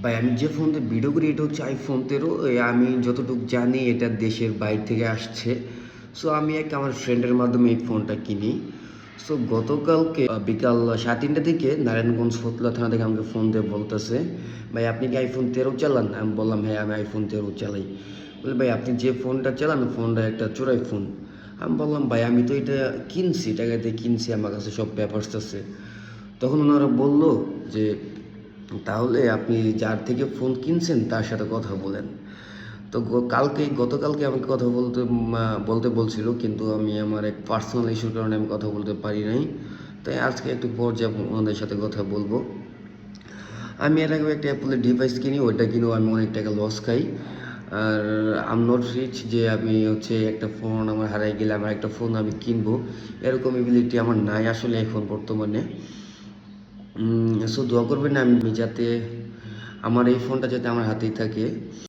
ভাই আমি যে ফোন দিয়ে ভিডিও করি এটা হচ্ছে আইফোন 13। আমি যতটুকু জানি এটা দেশের বাইরে থেকে আসছে। সো আমি আমার ফ্রেন্ডের মাধ্যমে এই ফোনটা কিনি। সো গতকালকে বিকাল 3:30 থেকে নারায়ণগঞ্জ ফতুল্লা থানা থেকে আমাকে ফোন দিয়ে বলতেছে, ভাই আপনি কি আইফোন 13 চালান? আমি বললাম হ্যাঁ আমি আইফোন 13 চালাই। বলে ভাই আপনি যে ফোনটা চালান ফোনটা একটা চোরাই ফোন। আমি বললাম ভাই আমি তো এটা কিনছি, টাকা দিয়ে কিনছি, আমার কাছে সব পেপারস আছে। তখন ওনারা বলল যে তাহলে আপনি যার থেকে ফোন কিনছেন তার সাথে কথা বলেন। তো গতকালকে আমাকে কথা বলতে বলছিল, কিন্তু আমি আমার এক পার্সোনাল ইস্যুর কারণে আমি কথা বলতে পারি নাই। তাই আজকে একটু পর যে ওনাদের সাথে কথা বলবো। আমি এর আগেও একটা অ্যাপলের ডিভাইস কিনি, ওইটা কিনেও আমি অনেক টাকা লস খাই। আর আম নট রিচ যে আমি হচ্ছে একটা ফোন আমার হারাই গেলে আমার একটা ফোন আমি কিনবো, এরকম এবিলিটি আমার নাই আসলে এখন বর্তমানে। সো দোয়া করবেন আমি যাতে আমার এই ফোনটা যাতে আমার হাতেই থাকে।